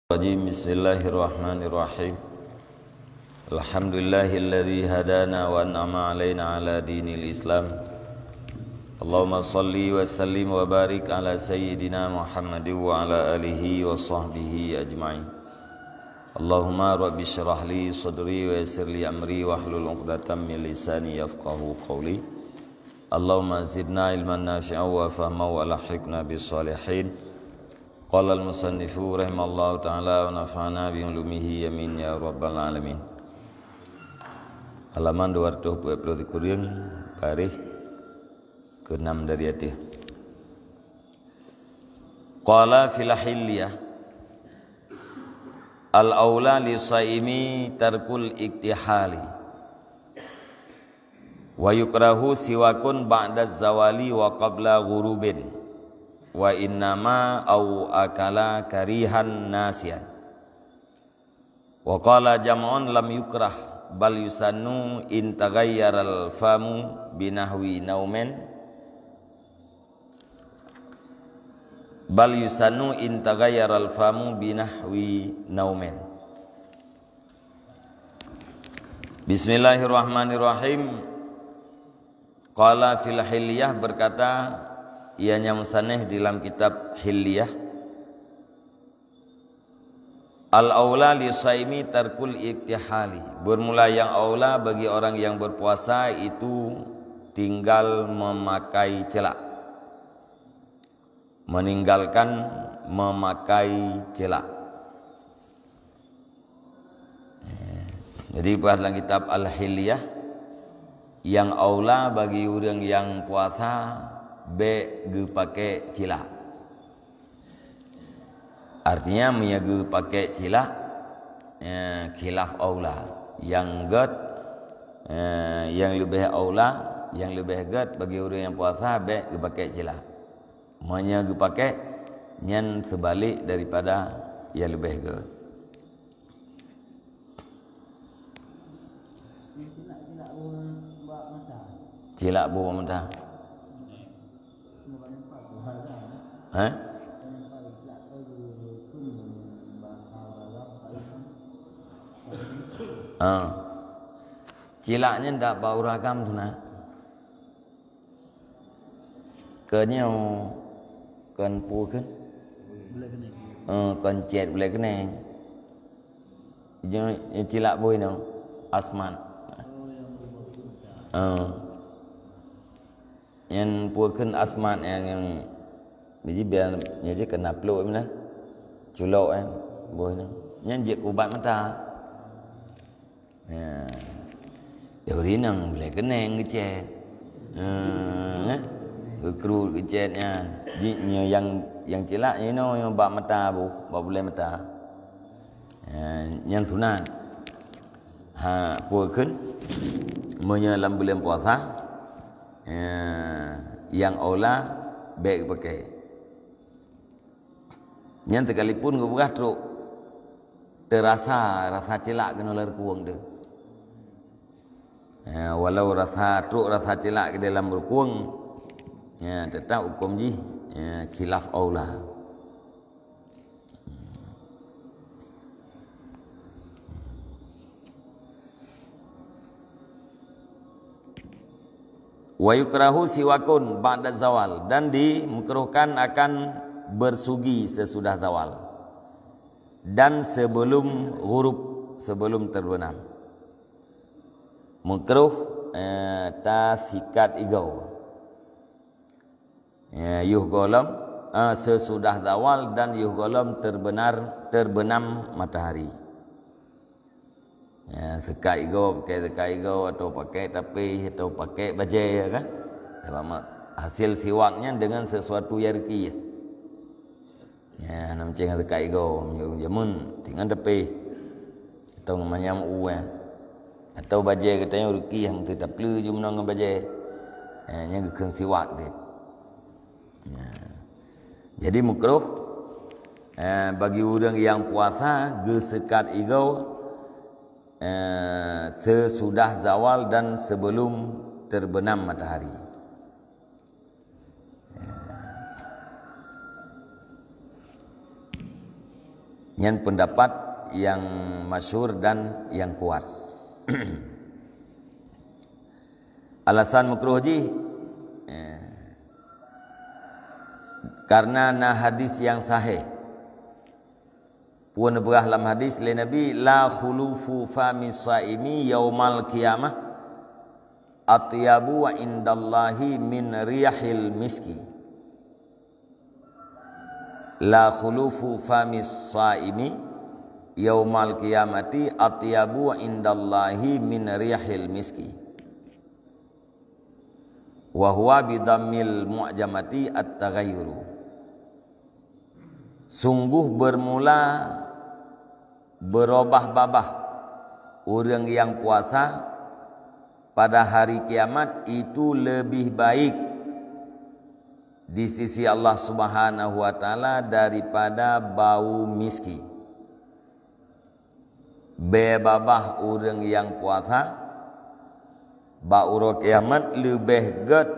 Bismillahirrahmanirrahim. Alhamdulillahilladzi hadana wa an'ama alaina ala dinil Islam. Allahumma salli wa sallim wa barik ala sayyidina Muhammadin wa ala alihi wa sahbihi ajma'in. Allahumma rabbi syrah li sadri wa yassir li amri wa hlul 'uqdatam min lisani yafqahu qawli. Allahumma zidna ilman nafi'an wa fahman wa alhiqna bis salihin. Qala al-musannifu rahimallahu ta'ala wa nafa'ana bi ulumihi amin ya rabbal alamin. Halaman 223 baris ke-6 dari hati. Qala fil hilyah al-aula li shaimi tarkul iktihali wa yukrahu siwakun ba'da zawali wa qabla ghurubin wa innama au akala karihan nasian. Wa qala jam'un lam yukrah bal yusannu in taghayyaral famu binahwi naumen bal yusannu in taghayyaral famu binahwi naumen. Bismillahirrahmanirrahim. Qala fil hilyah, berkata ianya musannif di dalam kitab Hilyah, al-aula li shaimi tarkul iktihali, bermula yang aula bagi orang yang berpuasa itu tinggal memakai celak, meninggalkan memakai celak. Jadi dalam kitab Al-Hilyah, yang aula bagi orang yang puasa ge pakai cilak. Artinya ge pakai cilak khilaf aula. Yang get yang lebih aula, yang lebih get bagi orang yang puasa ge pakai cilak. Ge pakai nyan sebalik daripada yang lebih get. Cilak buah mata. Cilaknya ndak bau ragam sana. Kenya kan pu kan. Kan cet boleh kena. Jangan cilak boy no asman. Yang pu kan asman yang jadi biar nyaji kena peluk mana culok boleh ni nyanjik ubat mata ya urinang boleh kena ngecet kru ngecetnya yang cilak ni no yang ubat mata boleh mata yang sunat puakan menyelam bulan puasa yang aula baik pakai. Yang sekalipun ke beras truk terasa rasa celak kena lar kuang dia. Walau rasa truk rasa celak ke dalam berkuang, tetap hukum ji khilaf aula. Wa yukrahu siwakun ba'da zawal, dan dimekruhkan akan bersugi sesudah zawal dan sebelum ghurub, sebelum terbenam. Makruh ta sikat igau yuh golam sesudah zawal dan yuh golam terbenam matahari. Sekat igau, pakai sekat igau atau pakai tapih atau pakai bajai kan. Hasil siwaknya dengan sesuatu yang reki. Nam ceng sekat igau menyuruh jamun tinggal tepi atau nganyam uan atau bajai katanya urki yang tidak perlu jum nang bajai yang gekeng siwak dia. Jadi makruh bagi orang yang puasa ge sekat igau sesudah zawal dan sebelum terbenam matahari. Yang pendapat yang masyhur dan yang kuat. Alasan makruh ji karena hadis yang sahih. Puan berah dalam hadis le Nabi la khulufu fami saimi yaumal qiyamah atyabu wa indallahi min riyahil miski. La khulufu fami saimi yaumal qiyamati atyabu wa indallahi min riyahil miski. Wa huwa bidammil mu'jamati at-taghayyuru. Sungguh bermula berubah-babah orang yang puasa pada hari kiamat itu lebih baik di sisi Allah Subhanahu wa taala daripada bau miski. Babah orang yang puasa bau kiamat lebih ged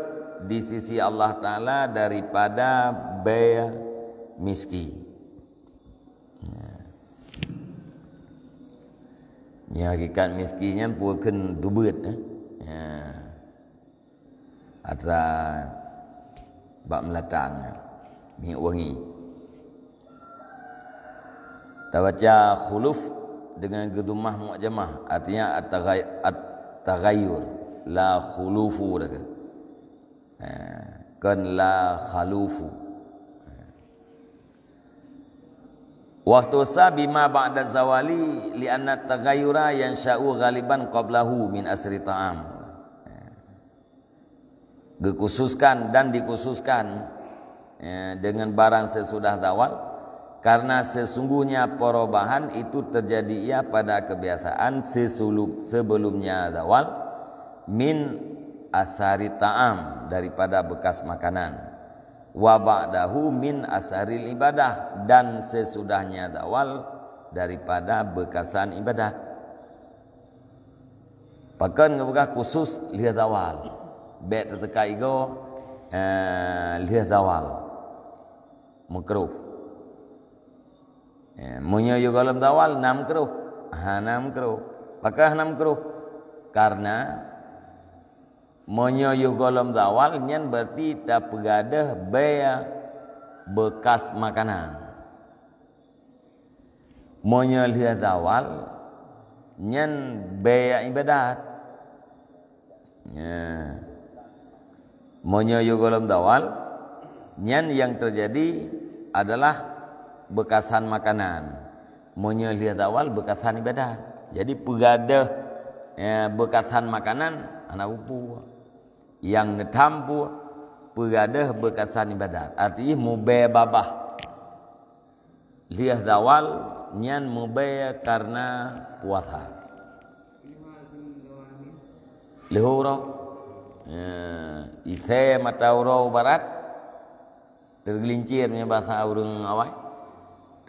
di sisi Allah taala daripada bau miski. Ni hakikat miskinnya bukan dubut ada bak melatang minyak wangi. Kita baca khuluf dengan gedumah mu'jamah artinya at-taghayyur la khulufu kan la khalufu. Waktu sabima ba'da zawali li'anna taghayyura yansha'u ghaliban qablahu min asri ta'am. Dikhususkan dengan barang sesudah zawal karena sesungguhnya perubahan itu terjadi pada kebiasaan sebelumnya zawal min asari ta'am daripada bekas makanan. Wa ba'dahu min asaril ibadah dan sesudahnya zawal daripada bekasan ibadat. Pakan ngabukah khusus lihat zawal. Bet terteka igo lihat zawal. Makruh. Munyo yo dalam zawal 6 makruh. 6 makruh. Pakah 6 makruh? Karena menyuyuh golom zawal nyen berarti tak pegadah bea bekas makanan. Menyuyuh zawal nyen bea ibadat. Menyuyuh golom zawal nyen yang terjadi adalah bekasan makanan. Menyuyuh zawal bekasan ibadat. Jadi pegadah bekasan makanan anak upu yang netampu pegadah bekasan ibadat artinya mubay babah liah zawal nyan mubay karena puasa lehura ise mata urau barat tergelincir punya bahasa urang awai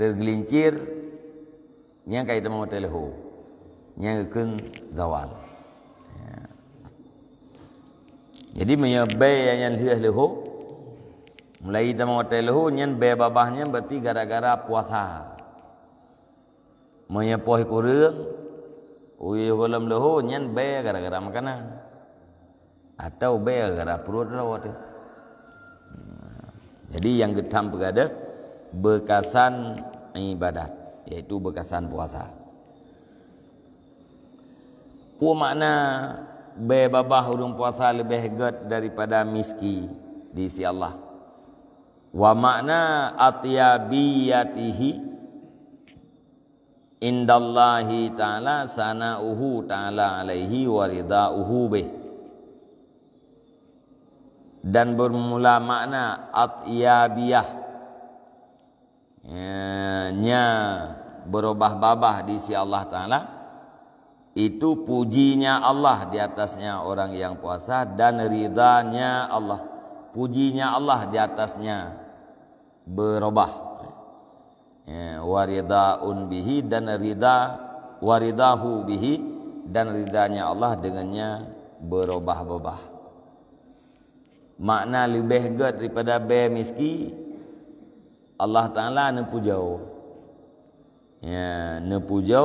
tergelincir yang kaitan mau teleho yang keun zawal. Jadi menyebay yang lihat leho mulai kita mau teleho nyen be babahnya berarti gara-gara puasa. Menyepoh kurang uyu kolam leho nyen be gara-gara makanan atau be gara-gara perut rawat. Jadi yang getam pegada bekasan ibadat yaitu bekasan puasa. Pu makna be babah urung puasa lebih ged daripada miski di sisi Allah. Wa makna atyabiyatihi indallahi ta'ala sana'uhu ta'ala alaihi wa rida'uhu bih. Dan bermula makna atyabiyah nya berubah-babah di sisi Allah Ta'ala itu pujinya Allah di atasnya orang yang puasa dan ridanya Allah. Pujinya Allah di atasnya berubah. Waridaun bihi dan waridahu bihi dan ridanya Allah dengannya berubah-ubah. Makna lebih gede daripada be miski Allah Ta'ala nepujau. Ya, nepujo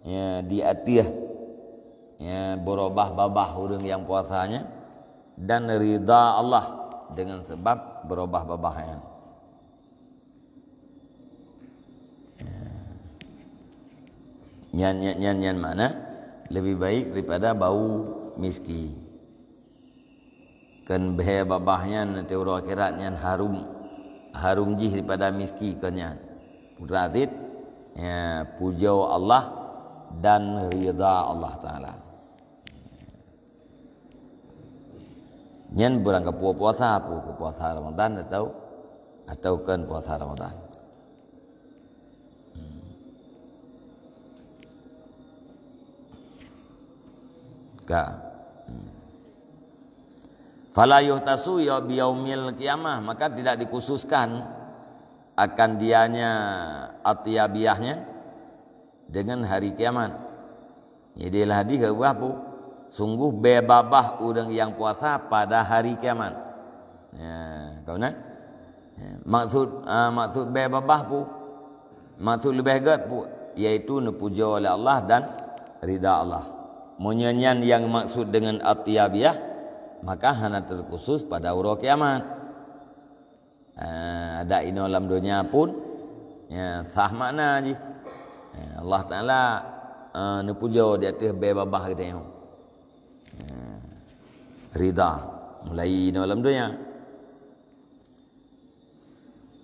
ya di atiah ya berubah babah orang yang puasanya dan ridha Allah dengan sebab berubah babahnya. Nyan mana lebih baik daripada bau miski. Kan bahaya babahnya nanti orang akhirat nyan harum jih daripada miski kanyan. Berarti ya puja Allah dan ridha Allah Taala. Nyan berang ke puasa Ramadan atau kan puasa Ramadan. Fala yuhtasu ya biyaumil qiyamah, maka tidak dikhususkan akan dianya atiyabiyahnya dengan hari kiamat. Jadi hadis ke berapa? Sungguh bebabah orang yang puasa pada hari kiamat. Ya, kau nak? Ya, maksud bebabah pu, maksud lebih gat pu, iaitu nepuja oleh Allah dan ridha Allah. Menyanyian yang maksud dengan atiyabiyah maka hanya terkhusus pada urut kiamat. Ada ini alam dunia pun ya sah makna je. Allah Taala nepuja di atas bebabah kita yang ridha mulai ini alam dunia.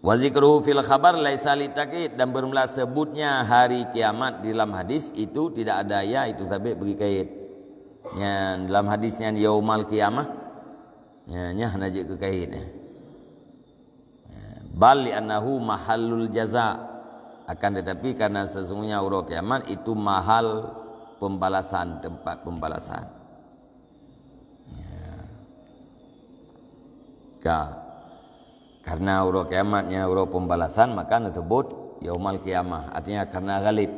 Wa zikruhu fil khabar laisa litakid, dan bermula sebutnya hari kiamat di dalam hadis itu tidak ada ya itu sabit bagi kait. Ya dalam hadisnya yaumal qiyamah ya nya najik ke kaitnya. Bal li annahu mahallul jaza, akan tetapi karena sesungguhnya urut kiamat itu mahal pembalasan, tempat pembalasan. Ya. Karena urut kiamatnya urut pembalasan maka disebut yaumal qiyamah, artinya karena galib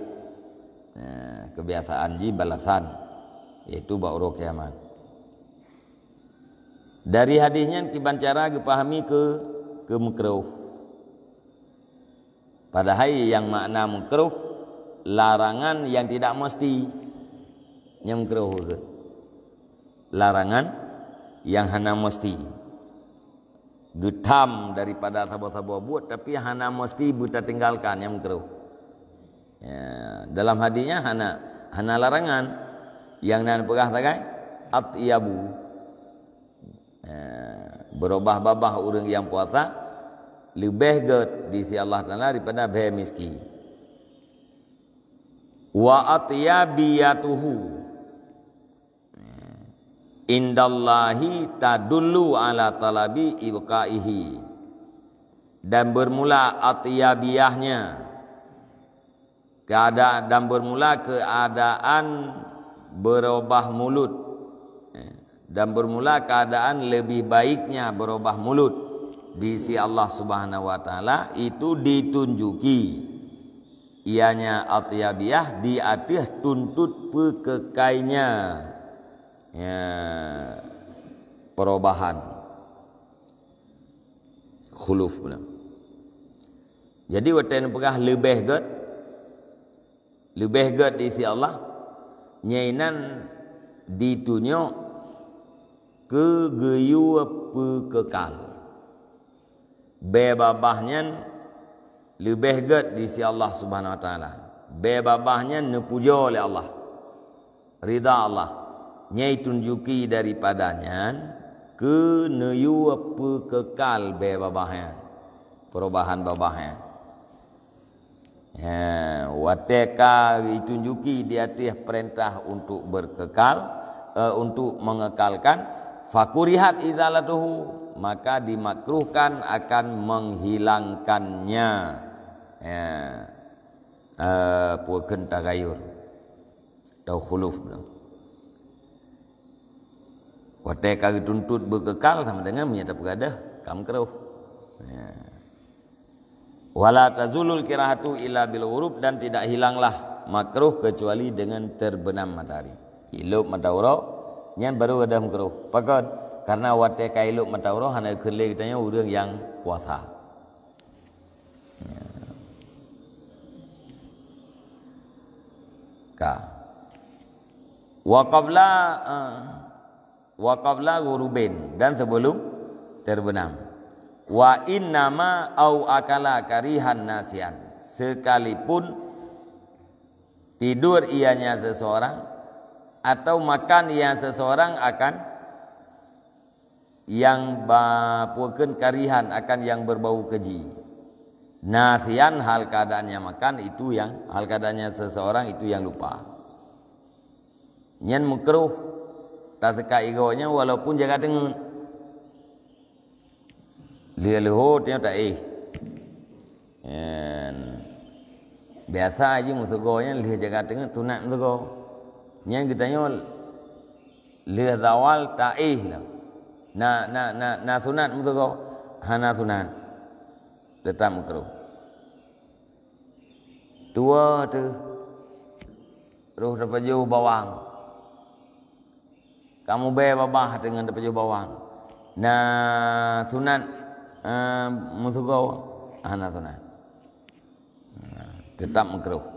kebiasaan ji balasan, yaitu urut kiamat. Dari hadisnya kiban cara dipahami ke makruh. Padahal yang makna makruh larangan yang tidak mesti, yang makruh larangan yang hanya mesti. Getam daripada sabar-sabar buat tapi hana mesti buta tinggalkan yang makruh. Ya, dalam hadisnya hana larangan yang nan pegah tagai atyabu. Ya, berubah babah orang yang puasa lebih get di sisi Allah Taala daripada bahaya miski. Wa atyabiyatuhu indallahi tadullu ala talabi ibqaihi, dan bermula atiyabiyahnya keadaan berubah mulut, dan bermula keadaan lebih baiknya berubah mulut di sisi Allah Subhanahu wa taala itu ditunjuki ianya atiyabiyah di atas tuntut pekekainya ya perubahan khuluf pula. Jadi watan pegah lebih get di sisi Allah nyainan ditunjuk kegeyu pekekal bebabahnya lebih get di sisi Allah Subhanahu wa taala, bebabahnya nepuja oleh Allah, ridha Allah nyai tunjuki daripadanya ke neyu apa kekal bebabahnya perubahan babahnya. Ya, wateka ditunjuki di atas perintah untuk berkekal, untuk mengekalkan. Fakurihat izalatuhu, maka dimakruhkan akan menghilangkannya. Ya, puakan tagayur atau khuluf. Wateka dituntut berkekal sama dengan menyatakan berada kam keruh. Ya. Wala tazulul kirahatu illa bil ghurub, dan tidak hilanglah makruh kecuali dengan terbenam matahari. Ilup matahari yang baru ada makruh. Pakad karena wateka ilup matahari hanya kerle kitanya orang yang puasa. Ya. Ka. Wa qabla ghurubin, dan sebelum terbenam. Wa innama au akala karihan nasian, sekalipun tidur ianya seseorang atau makan ia seseorang akan yang bapukeun karihan, akan yang berbau keji. Nasian, hal keadaannya makan itu yang, hal keadaannya seseorang itu yang lupa. Nyen makruh taseka igonya walaupun jaga dengan lihat yang tak biasa aja musuhnya lihat jaga dengan tunat musuh. Nyen kita nyol lihat awal tak lah. Na sunat musuh hana sunat tetap makruh. Dua tu roh dapat jauh bawang. Kamu babah dengan dapat jauh bawang. Na sunat musuh kau hana sunat. Tetap makruh.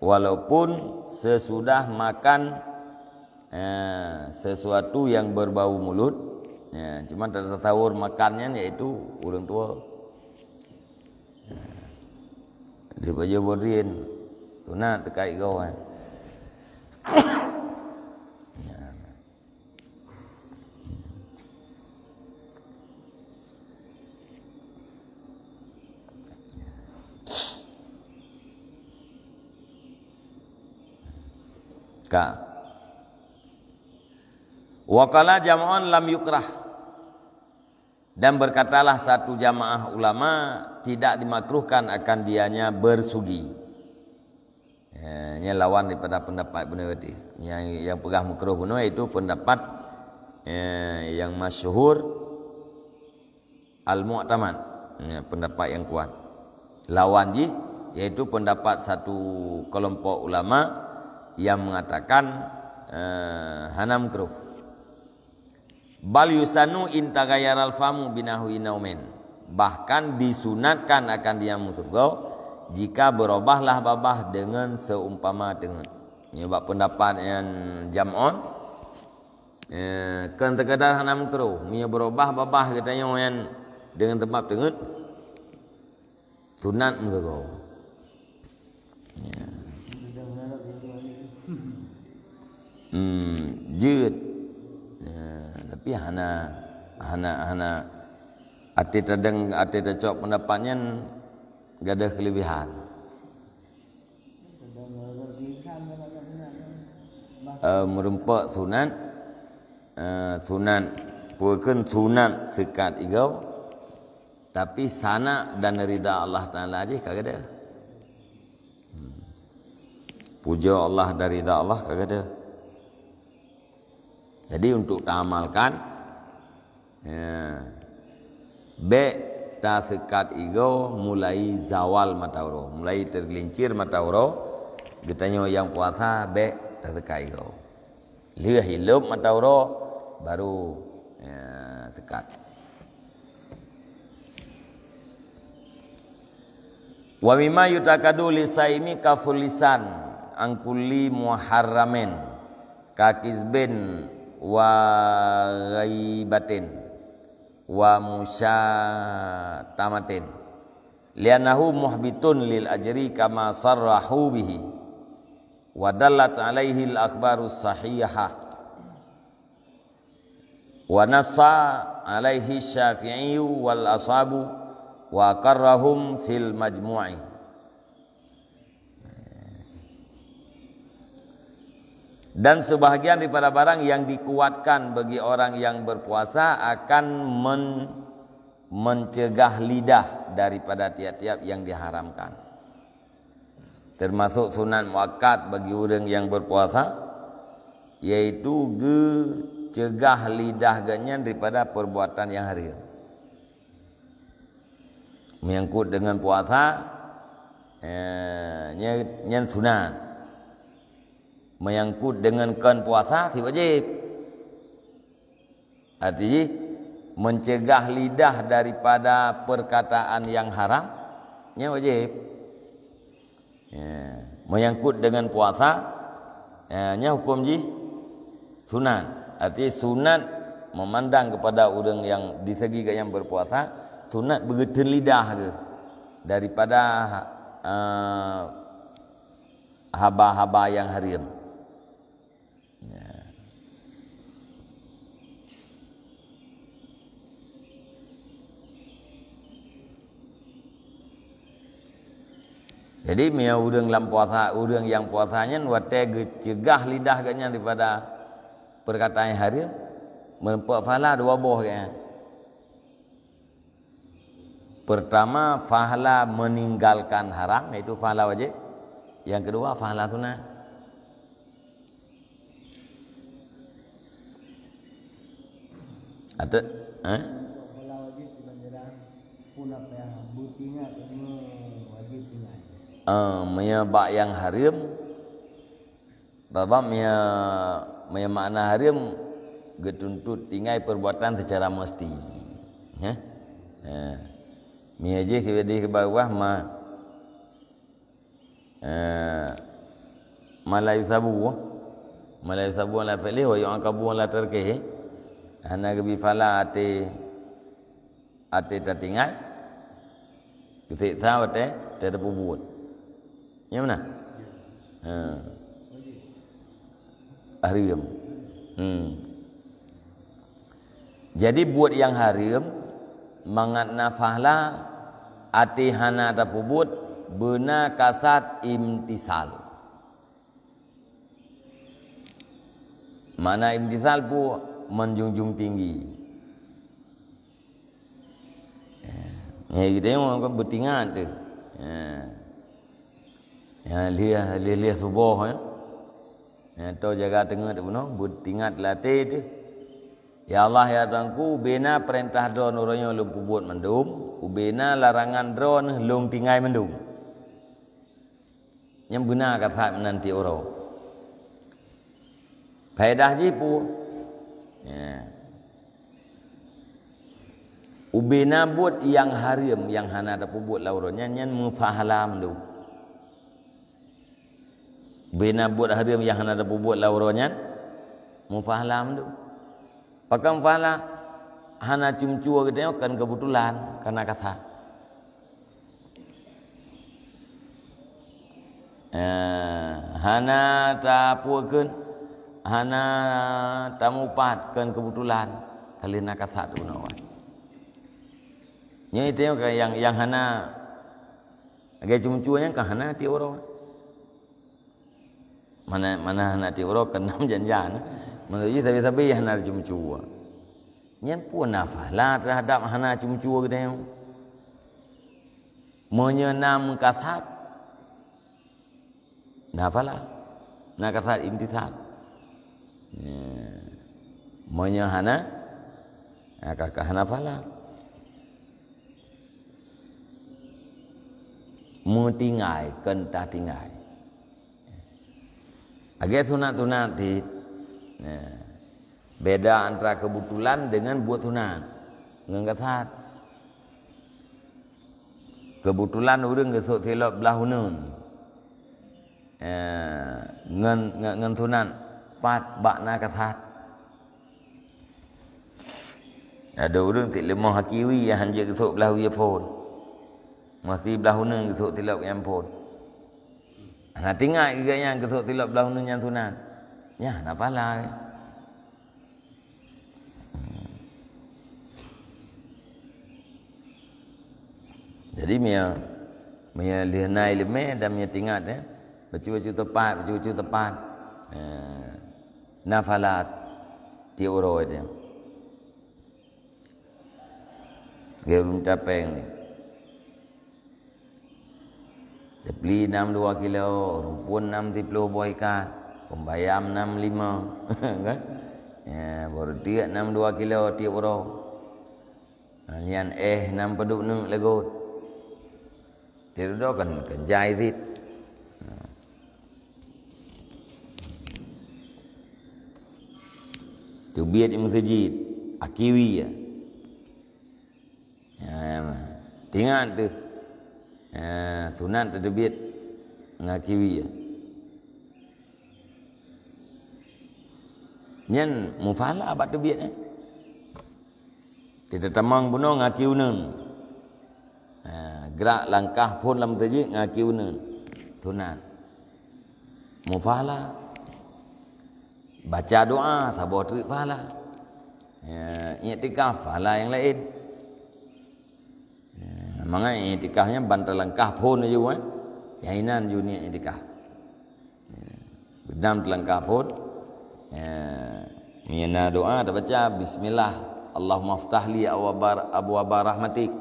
Walaupun sesudah makan sesuatu yang berbau mulut, cuma tertasawur makannya yaitu orang tua. Dia baca borin, tunat terkait kau. Ka. Waqala jam'un lam yukrah, dan berkatalah satu jamaah ulama tidak dimakruhkan akan dianya bersugi. Ini lawan daripada pendapat benar tadi. Yang pegah makruh benar itu pendapat yang masyhur al-mu'tamad, pendapat yang kuat. Lawan yaitu pendapat satu kelompok ulama yang mengatakan hana makruh. Bal yusanu in tagayyaral famu binahu naumin, bahkan disunatkan akan dia musugau jika berubahlah babah dengan seumpama dengan. Ini bab pendapat yang jam'on kan terkadang hana makruh, ia berubah babah katanya yang dengan tempat dengan sunat musugau. Jut. Tapi hana ati tercok pendapatnya enggak ada kelebihan. Merempak sunat bukan sunat sekat igau, tapi sana dan ridha Allah Taala aja kagak ada. Puja Allah dan ridha Allah kagak ada. Jadi untuk diamalkan ta sekat igo mulai zawal matauro, mulai tergelincir matauro, getanya yang puasa ta sekat igo. Lihat hilup matauro baru sekat. Wa mimma yutakadu lisaimi kaful lisan angkuli muharramin kakizbin wa ghaibatin wa musyatamatin li'annahu muhbitun lil ajri kama sarrahu bihi wa dallat alaihi al akhbarus sahihah wa nassa alaihi syafi'i wal ashabu wa qarrahum fil majmu'i. Dan sebahagian daripada barang yang dikuatkan bagi orang yang berpuasa akan mencegah lidah daripada tiap-tiap yang diharamkan. Termasuk sunat muakkad bagi orang yang berpuasa, yaitu cegah lidah ganya daripada perbuatan yang haram. Menyangkut dengan puasa, nyen sunat. Menyangkut dengan kan puasa si wajib. Artinya mencegah lidah daripada perkataan yang haram nya wajib. Ya. Menyangkut dengan puasa, nya hukum ji sunat. Artinya sunat memandang kepada orang yang di segi yang berpuasa, sunat bergetar lidah ke daripada haba-haba yang haram. Ya. Jadi mia urang dalam puasa, urang yang puasanya wate cegah lidah ganya daripada perkataan yang haram, menempuh pahala dua buah kan. Pertama, pahala meninggalkan haram, iaitu pahala wajib. Yang kedua, pahala sunat. Ada Pahala wajib dibanjaran pun apa yang butinya wajib tinggal. Menyebab yang haram, babam meya makna haram getuntut tinggal perbuatan secara mesti. Ya. Mia je ke bawah malai sabu la fa'li wa yu'aqabu la tarkihi hana gebi fala ate tatingai ketika wate tidak buat ya mana haram. Jadi buat yang haram mangatna fahla ati hana tapubut bena kasat imtisal. Mana imtisal pu menjunjung tinggi. Ya kita mau kan bertingat tu. Ya lihat subuh ya. Ya tu jaga tengah tu no bertingat latih tu. Ya Allah ya Tuhanku, bina perintah drone orangnya lum pubut mendum, ubena larangan drone lum tinggai mendum. Yang benar kata nanti orang. Faedah jipu. Ya. Ubena buat yang haram yang hana ada pubut lauranya nyan mufahala mendum. Bena buat haram yang hana ada pubut lauranya mufahala mendum. Pakam fala hana cumcua kita kan kebetulan karena kata. Hana tapukeun, hana tamupat kan kebetulan kali nak kata tu nawan. Nya itu yang hana agak cumcuanya kan hana ti orang. Mana hana ti orang kan nam janjan. Maksudnya sabi-sabi hana cumcua. Nyan pun nafalah terhadap hana cumcua kita yang menyenam kasat. Nafalah. Nak kasat imtisal. Menyahana kakak nafalah. Mutingai kentah tingai. Agak sunat-sunat di beda antara kebetulan dengan buat sunat. Ngangat kebetulan orang gesok silap belah hunun. Ngan sunat pat bakna kathat. Ada orang tik lemah hakiwi yang hanya gesok belah wiya pun. Masih belah hunun gesok silap yang pun. Nah tinggal juga yang gesok silap belah hunun yang sunat. Ya, nafalah. Jadi mia lihanai lemeh dan mia tingat baju tepat. Nafalat tiuro dia. Gerum tapeng ni. Sepli 62 kilo, rumpun 60 buah ikan. Pembayam 65 kan? Ya, baru dia 62 kilo tiap orang. Lian 6 peduk nung legot. Tiap kan jai dit. Tu biat di masjid akiwi ya. Ya, tinggal tu. Sunat tu biat ngakiwi ya. Nyen mufala bat tebiat kita tamang buno ngakiuneun. Gerak langkah pun lam taji ngakiuneun. Tunat. Mufala baca doa sabo terik pahala. I'tikaf pahala yang lain. Manga i'tikafnya bantal langkah pun aja kan. Yainan dunia i'tikaf. Bedam langkah pun mina doa ada baca bismillah Allahumma aftahli abwaaba rahmatik.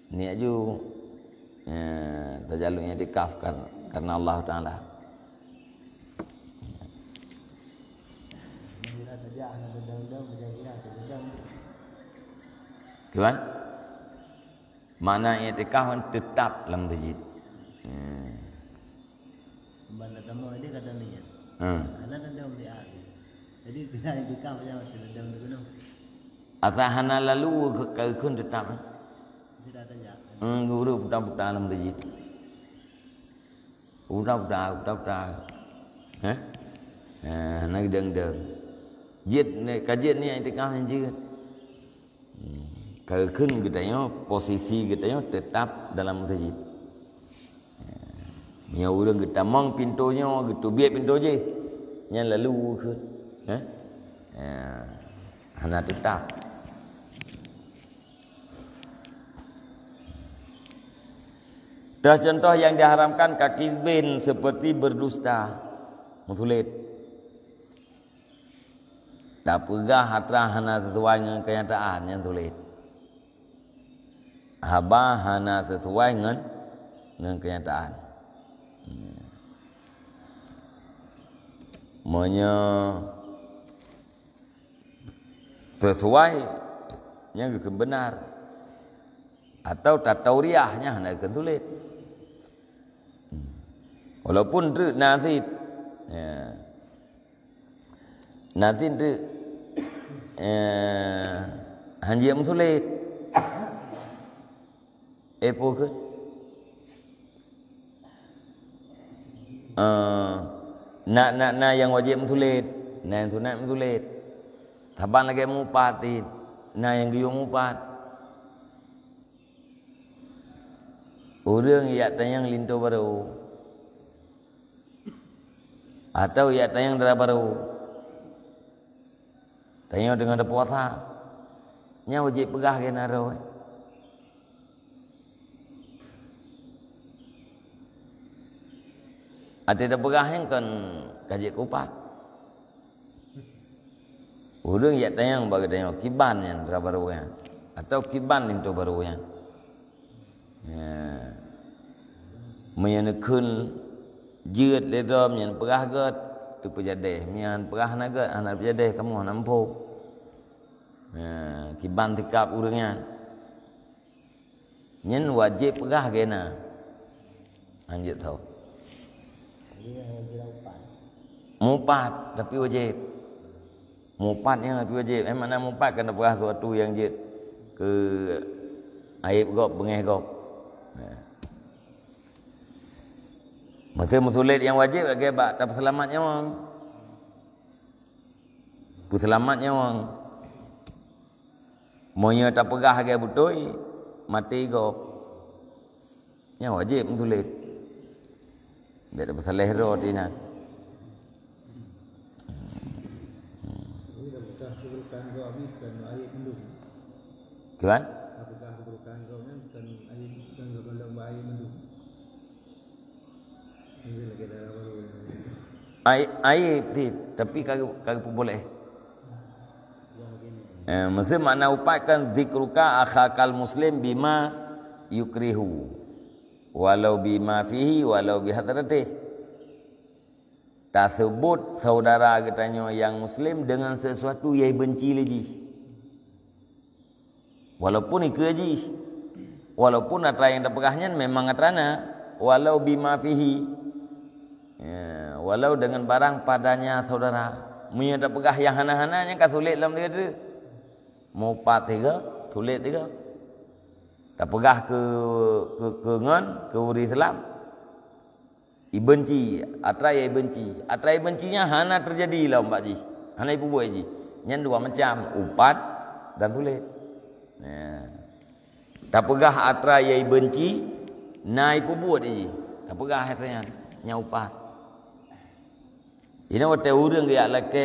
Ni aju tajallunya i'tikaf karena Allah Taala. Tuan, mana i'tikaf kan tetap dalam masjid. Banda tamu ini kata dia. Karena ada dia. Jadi kena i'tikaf aja masih ada gunung. Atahana lalu kun tetap. Tidak ada ya. Guru budak-budak dalam masjid. Budak-budak. Nak deng-deng. Jid ni kajian ni i'tikaf yang je. Kalau kita posisi kita tetap dalam masjid. Nya urang kita mang pintunya gitu biar pintu je. Nya lalu ke. Hana tetap. Dah contoh yang diharamkan kakizbin seperti berdusta. Musulit. Tak pegah hatra hana sesuai dengan kenyataan yang sulit. Haba hana sesuai dengan kenyataan. Monya sesuai yang benar atau tatauriahnya hana kesulit. Walaupun tu nasid nasid tu hanjam sulit. Epo ke? Nak yang wajib sulit, nak yang sunat sulit. Taban lagi mupatin, nak yang giyung mupat. Orang yang tayang linto baru, atau yang tayang darah baru, tayang dengan ada puasa, nya wajib pegah ke naro. Ada pegah yang kan kaji kupat. Urang ya tayang bagi tayang kiban yang baru yang atau kiban itu baru yang. Menyenekun jeut ledom yang pegah gat tu pejadeh, mian pegah nagat anak pejadeh kamu nampu. Kiban tikap urangnya. Nyen wajib pegah gena. Anjit tahu. Mupat tapi wajib. Mupatnya tapi wajib. Mana mupat kena pegah sesuatu yang jid ke aib gop bengeh gop. Masa musulit yang wajib bagi bak tak selamatnya wang. Selamatnya wang. Monya tak pegah ke butoi mati gop. Yang wajib musulit. Dia tak pasal lehro tina. Kian? Apakah keburukan kau kan air dan golong bayi mendung. Ini lagi ada baru. Air tapi kagak boleh. Maksud makna upakan zikruka akhakal muslim bima yukrihu walau bima fihi walau bihadratih. Tak sebut saudara katanya yang muslim dengan sesuatu yang benci lagi. Walaupun ikut haji, walaupun atra yang terpegahnya memang atrana, walau bima fihi, walau dengan barang padanya saudara, punya terpegah yang hana-hananya kan sulit dalam dia tu, mau pat tiga, sulit tiga, terpegah ke ngon, ke uri Islam, Ibenci, atrai benci. Atrai bencinya hana terjadi lah Pak Ji. Hana ibu buat Ji. Yang dua macam, upat dan sulit. Tak pegah atrai benci, na ibu buat Ji. Tak pegah hatanya, nya upat. Ini waktu orang dia laki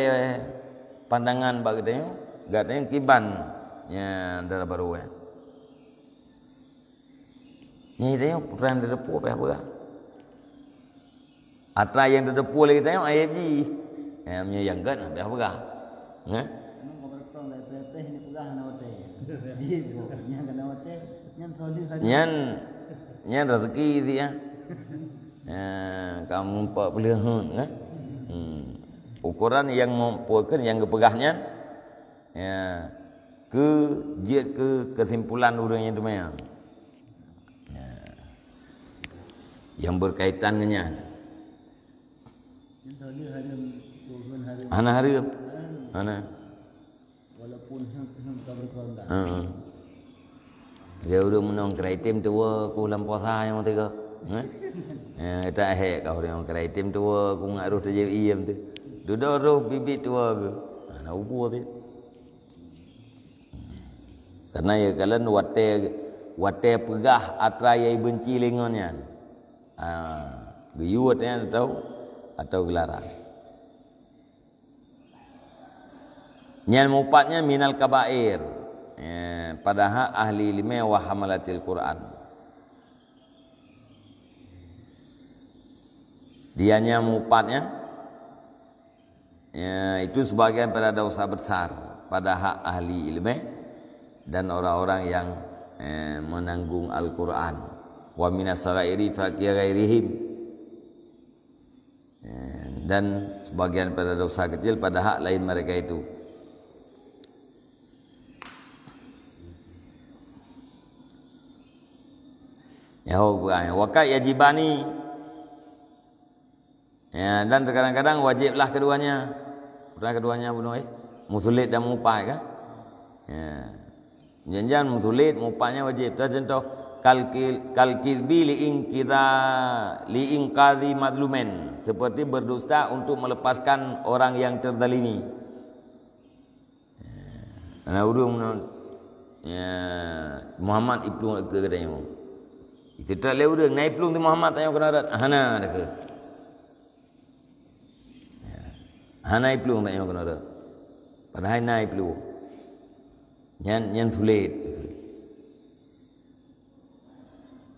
pandangan bagainya, katanya kiban nya darah baru ya. Ni dia peran dedepu apa apa. Atra yang dedepu lagi tengok ayat ji. Punya yang kan apa apa. Nah. Nung bertong dari PT ini pegah nawate. Itu nya kan nawate, nya toli hari. Nyan rezeki dia. Kamu 40 hun kan. Ukuran yang mempuakan yang kepegahnya ke jet ke kesimpulan orang yang demikian. Yang berkaitan dengan hari ana walaupun tak berkorban. Dia udah menong kraitim tua ku lampuasa yang tiga. Tak kau yang kraitim tua ku ngaruh terjadi iem tu. Duduk bibit tua ke. Nak ubu tu. Karena ya kalian wate pegah atrai benci lengonnya. Guyuatnya atau gelaran. Nyan mupatnya minal kabair. Padahal ahli ilmi wa hamalatil Quran. Dianya mupatnya itu sebagian pada dosa besar pada hak ahli ilmi dan orang-orang yang menanggung Al-Quran. Wa minas sagairi faqir ghairihim, dan sebagian pada dosa kecil pada hak lain mereka itu. Wakai yajibani, dan kadang-kadang wajiblah keduanya. Pernah keduanya bunuh musulit dan mupai kan? Jangan musulit mupanya wajib. Contoh kalkilbi liingkadhi madlumen, seperti berdusta untuk melepaskan orang yang terdalimi. Ana urung Muhammad ibnu ke katanya. Itu tak le urang naik pelung tu Muhammad tanya kena hana dak. Hana pelung tanya kena dak. Padahal naik pelung. Nyan sulit.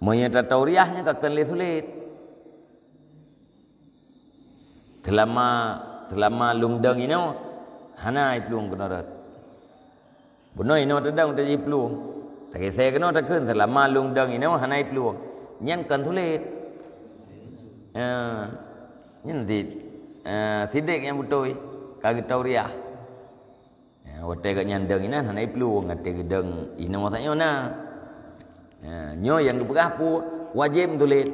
Menyata tauriahnya tak kena sulit. Selama lungdang ini hana pelung kena dak. Benar ini ada untuk jadi pelung. Tak saya kena tak kena selama lungdang ini hana pelung. Nyan kan sulit. Nyan sidik yang betul kaki tauriah. Waktu kat nyandang ini hana pelung, kata gedang ini maksudnya na. Nyo yang kepegah pu wajib tulit.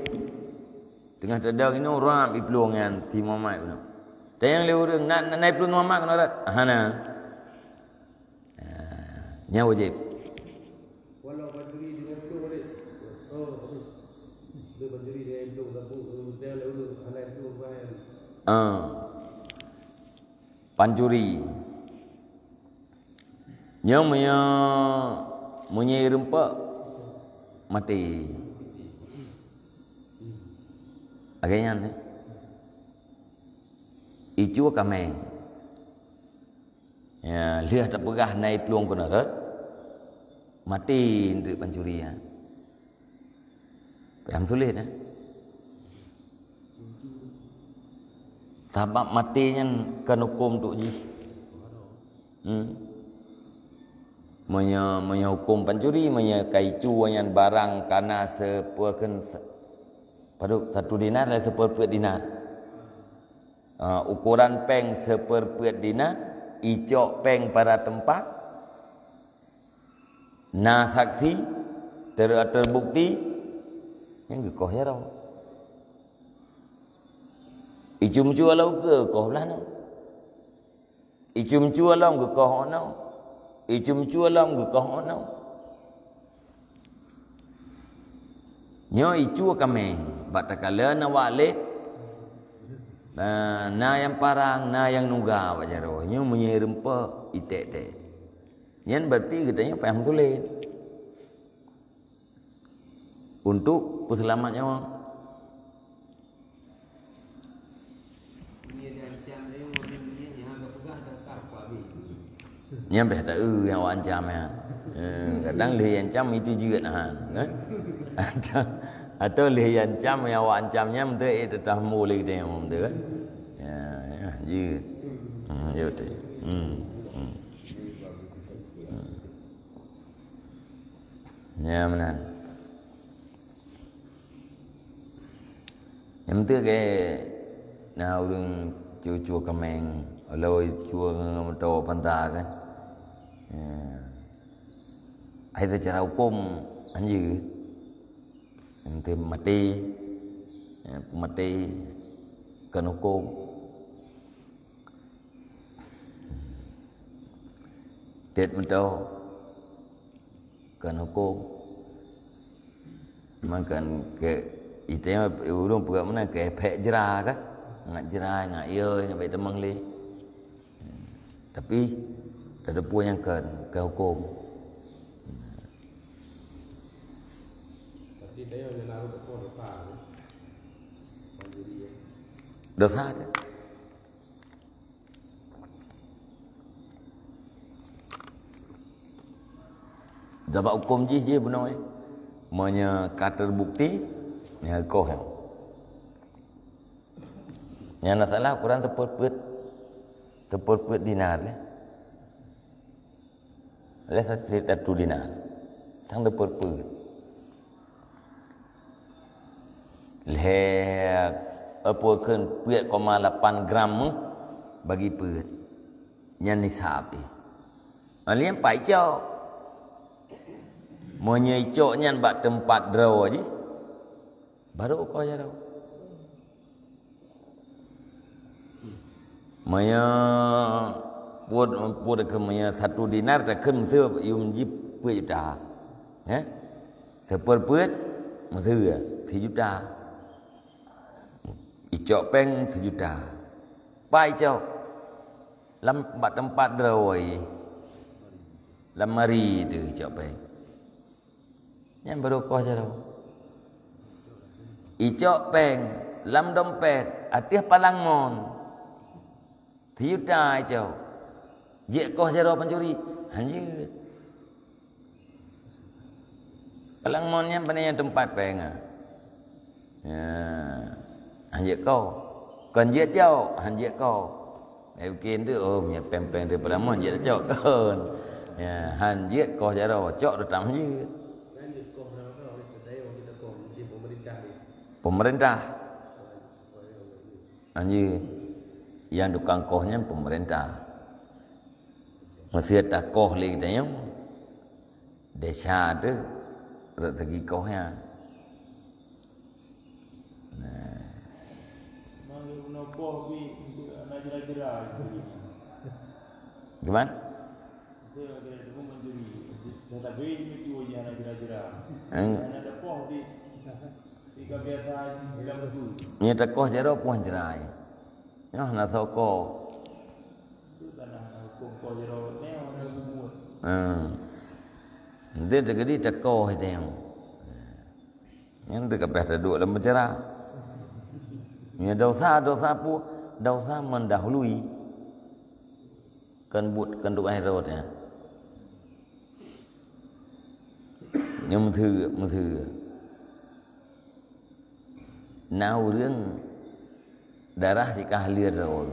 Tengah tedang ini orang pelung yang ti Muhammad tu. Tayang le urang nak naik pelung Muhammad kena rat. Hana. Nya wajib. Walau berdiri dengan pelung boleh. Dia berdiri dengan pelung tapi dia le urang hana pelung bahaya. Pancuri. Nya menyai rempak mati. Agaknya ni. Icu kameng. Ya, lihat tak pegah naik pelung kena rat. Mati untuk pancuri ya. Paham sulit ya. Tabak matinya kan hukum tu ji. Hukum pancuri, kaicu yang barang karena sepuakan pada 1 dinar dan 1/4 dinar. Ukuran peng 1/4 dinar, icok peng pada tempat, na saksi terbukti yang gekoh ya raw. Icum cualau ke koh lah no. Icum cualau ke koh no. Icum cualau ke koh no. Nyo icu kameng batakala na wale Na yang parang, na yang nuga Pak Jaro. Nyo menyerempa itek-tek. Nyan berarti katanya payah tulis. Untuk perselamatnya orang. Nyampe tak yang awak ancam ya. Kadang leh yang ancam itu juga nah. Atau leh yang ancam yang awak ancamnya menteri itu dah mulai dia menteri kan. Ya, je. Ya betul. Ya benar. Yang menteri ke nah urang cucu kemeng, kalau cua ngomong pantah kan. Ada cara hukum anjir. Nanti mati. Mati kena hukum. Dead mental kena hukum. Makan ke itu yang urung buat mana ke efek jerah kan. Ngat jerah, ngat iya, ngat baik temang li. Tapi tak ada pun yang ke hukum. Tapi dia yang naruh betul dosa. Dosa ada. Dapat hukum je benar. Manya kata bukti, ni koh yang. Yang nak salah Quran terput dinar le. Oleh satu dinar. Tang terput. Leh apa kan 8 gram bagi put. Yang nisab ni. Alian pai jauh. Menyicok nyan bak tempat draw aja. Baru kau jarau. Maya put ke maya 1 dinar tak ken mtheu yum jip juta. Ya. Terput mtheu 3 juta. Icok peng 1 juta. Pai cok. Lam bak tempat draw ai. Lamari tu icok peng. Yang baru kau jarau. Icok peng, lam dompet, atih palang mon. Tiuda icok. Jek kau jarau pencuri. Anjir. Palang monnya pananya tempat peng. Ya. Anjir kau. Kon jek jauh, anjir kau. Mungkin tu punya peng-peng dia palang mon jek cok kon. Ya, anjir kau jarau cok datang anjir. Pemerintah. Anjir. Yang tukang kohnya pemerintah. Mesti ada koh lagi tanya. Desa tu rezeki kohnya. Nah. Manggil guna koh bi anak jera-jera. Gimana? Itu ada pun mencuri. Dah beli itu aja anak jera-jera. Ada koh di tiga biasa dalam betul. Ni tak koh jero pun jerai. Ya nak tahu koh. Itu tanah hukum koh jero ni orang buat. Dia terjadi tak koh itu yang. Yang dekat pada dua dalam bercerah. Ni dosa pun dosa mendahului. Kan buat kan duk akhiratnya. Yang methư. Nauរឿងdarah jika halir rồi.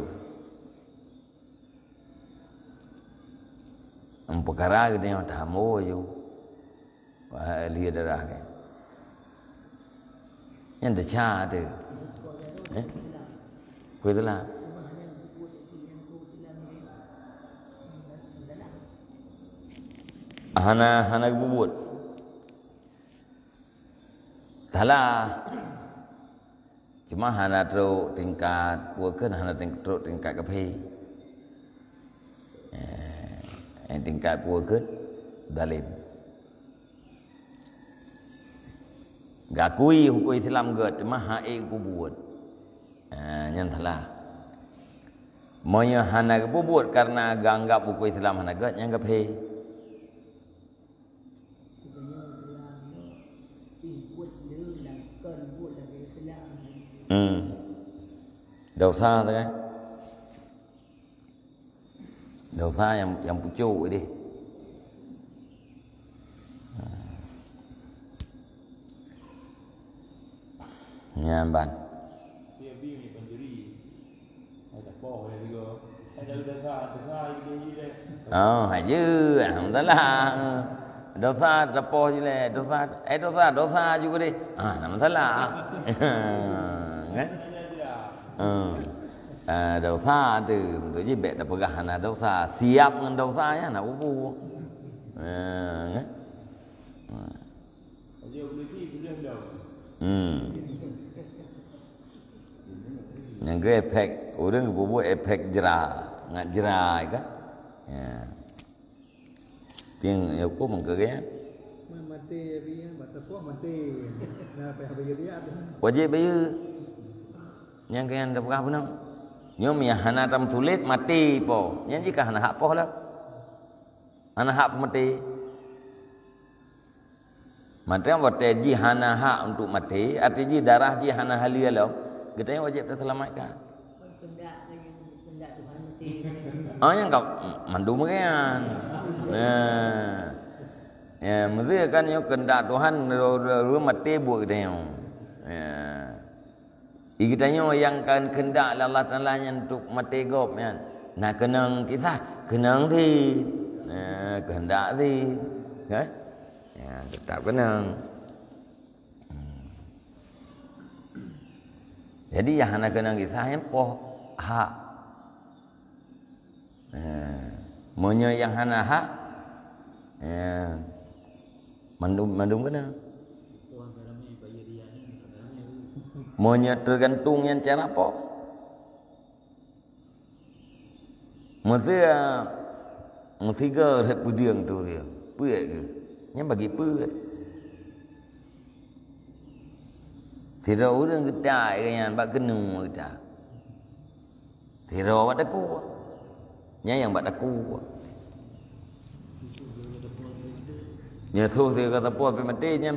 Perkara kita yang tamu je. Halir darah ke. Yang decah tu. Kau itulah. Hana bubut. Talah. Cuma hana teruk tingkat bukan hana teruk tingkat kafe. Yang tingkat bukan dalim. Gakui hukum Islam gak cuma haik buat. Yang salah. Monya hana kebubut karena ganggap buku Islam hana gat yang gape. Dosa tu kan. Dosa yang pucuk dia. Nyamban. Dia ni pendiri. Ada poh dia juga. Ada dosa ini dia. Oh, haji, alhamdulillah. Dosa depoh je le, dosa juga deh. Nama salah. Kan? Dosa tu, tu je bet dah pegah nak dosa. Siap dengan dosanya nak ubu. Kan? Dia boleh dah. Yang ke efek, orang bubuh efek jerah, ngat jerah kan? Ya. Tiang aku mengkerja. Mati dia, mata pun mati. Nah, bayar dia. Wajib bayar. Yang kena dah pegah pun. Nyom yang hana tam sulit mati po. Yang jika hana hak po lah. Hana hak mati. Mati yang waktu ji hana hak untuk mati, artinya darah ji hana halia lah. Kita yang wajib terselamatkan. Oh yang kau mandu mungkin. Ya, mesti kan yang kendak Tuhan mati buat kita yang. Kita yang kan kendak Allah Taala yang untuk mati gop kan. Nak kenang kita, kenang thi. Kehendak thi. Kan? Ya, tetap kenang. Jadi yang nak kenang kita yang poh hak. Monya yang hana hak. Mandum kena. Monya tergantung yang cara apa. Mesti ke repudiang tu dia. Puak ke? Yang bagi puak. Tidak orang kita yang bak kenu kita. Tidak awak taku. Yang bak taku. Nya tu dia kata puak matinya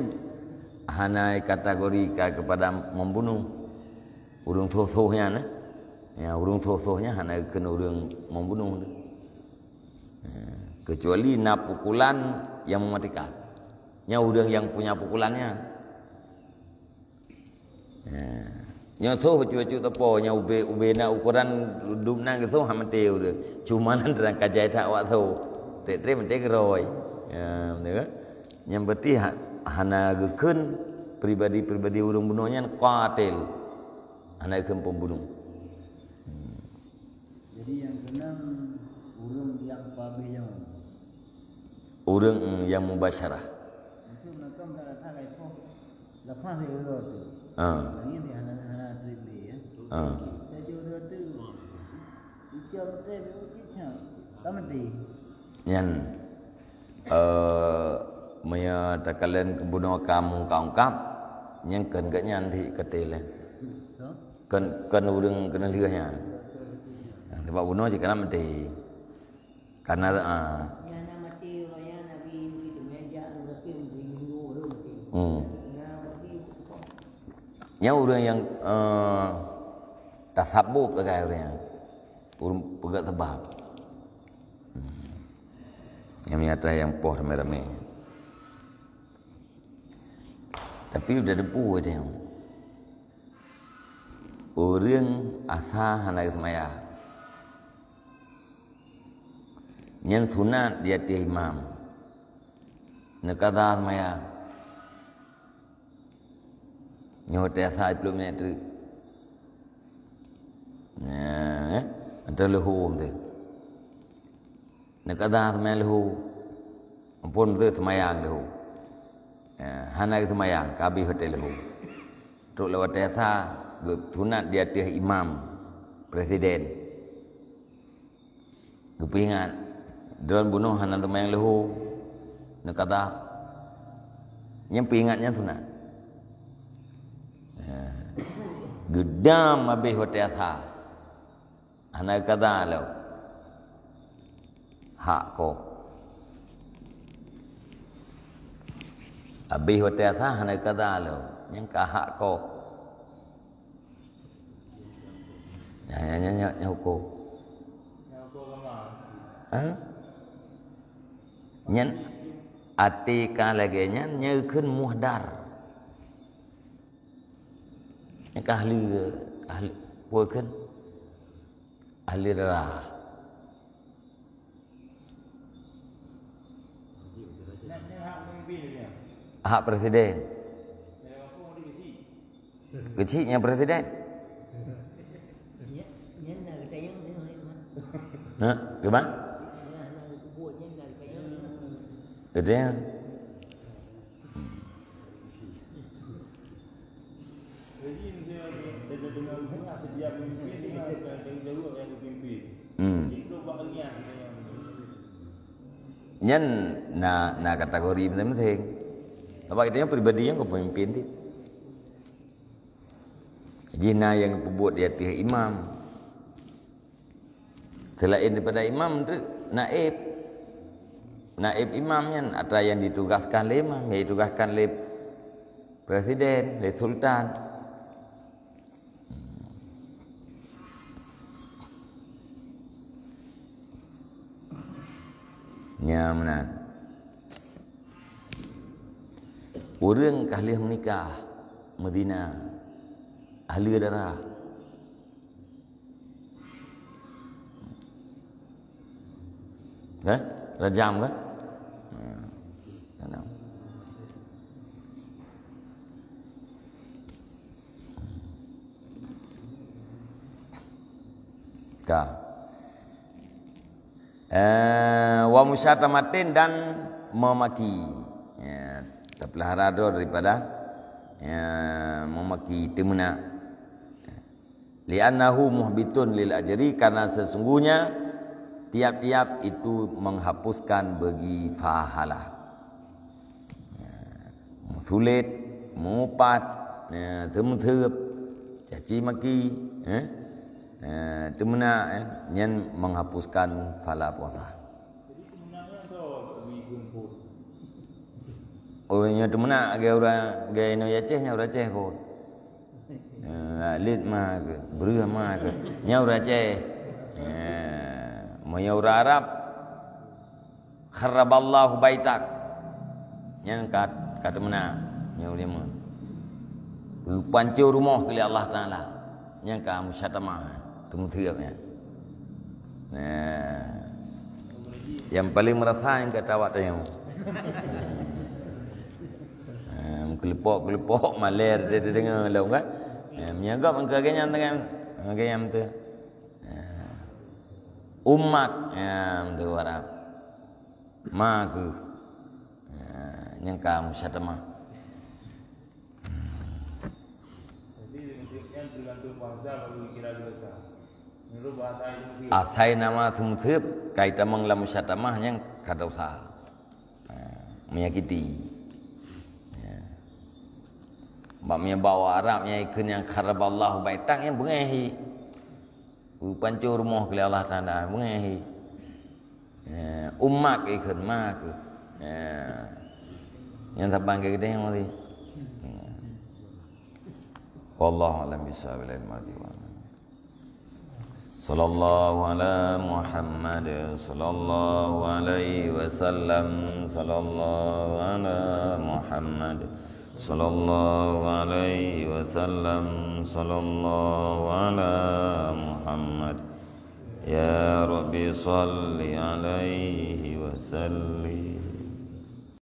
hana kategori kepada membunuh. Urang sosohnya nah. Ya urang sosohnya hana kena urang membunuh. Kecuali nak pukulan yang mematikan. Nya urang yang punya pukulannya. Nya so baju tepo nya ube na ukuran dumna ke so hamate udah. Cuma nan terang kajai tak awak so. Tek mentek roy. Ya betul. Yang berarti hana gekeun pribadi-pribadi urang bunuhnya qatil. Hana gekeun pembunuh. Jadi yang kenang urang yang pabeh yang urang yang mubasyarah. itu mereka merasa lepo. Lepas dia urut tu. Ini dia hana tribi ya. Saya urut tu. Icam tu icam. Tamati. Yan maya takalan kebunuh kamu kaungkap yang kan gaknya nanti ketil kan urang kena liahnya sebab bunuh je kena mati karena Yana mati waya nabi itu meja urut minggu urut mati. Yang orang yang tasabuk pakai orang yang urang pegat tebak. Yang menyata yang poh ramai-ramai. Tapi udah debu dia. Orang asa hendak semaya. Yang sunat dia ti imam. Nekada semaya. Nyote asa belum ni tu. Ya, antara lohum tu. Nekada semaya lohum. Ampun tu semayang lohum. Hana semayang kabi hotel lohum. Tuk lewat asa sunat dia ti imam presiden. Kepingat dalam bunuh hana semayang lohum. Nekada yang pingatnya sunat. Gedam habis hotel asa. hana kada lo hak ko habis hotel sah hana kada lo yang ka hak ko nya hukum nhân ati ka lagi như khinh muhdar yang ka ahli bukan ahli darah hak presiden kecilnya presiden nah gimana gede nhân na kategori penting apa itu yang pribadi yang kepemimpin itu jina yang membuat dia tiga imam selain daripada imam itu naib imamnya ada yang ditugaskan oleh imam, yang ditugaskan oleh presiden, oleh sultan. Nyamanan. Orang ahli menikah Madinah, ahli darah. Kan? Rajam kan? Wa musyatamatin dan memaki. Ya, terpelihara daripada memaki timna. Li'annahu muhbitun lil ajri, karena sesungguhnya tiap-tiap itu menghapuskan bagi pahala. Sulit, mengupat, thơm caci maki, temena yang menghapuskan pahala puasa. Orangnya temena gaya orang gaya no Acehnya orang Aceh pun. Lit mah ke, beruah mah ke, nya orang Aceh. Maya orang Arab kharaballahu baitak. Yang kata mana? Yang dia mah. Pancur rumah oleh Allah Taala. Yang ka musyatamah. Tumuthiapnya. Nah. Yang paling merasa yang kata awak tanya. Kelepok maler dia dengar lalu kan. Menyagap angkanya dengan angkanya tu. Umat yang tu Arab. Magu. Yang kamu syatama. Athai nama sumsib kaitan mengelamu syatamah yang kata usaha menyakiti. Maknya bawa Arabnya ikut yang kharaballahu baitak yang bengahi. Pancur rumah ke Allah Taala bengahi. Umat ikut mak. Yang tak panggil kita yang mati. Wallahu a'lam bishawab. Sallallahu ala Muhammad sallallahu alaihi wasallam. Sallallahu ala Muhammad sallallahu alaihi wasallam. Sallallahu ala Muhammad. Ya Rabbi salli alaihi wasallim.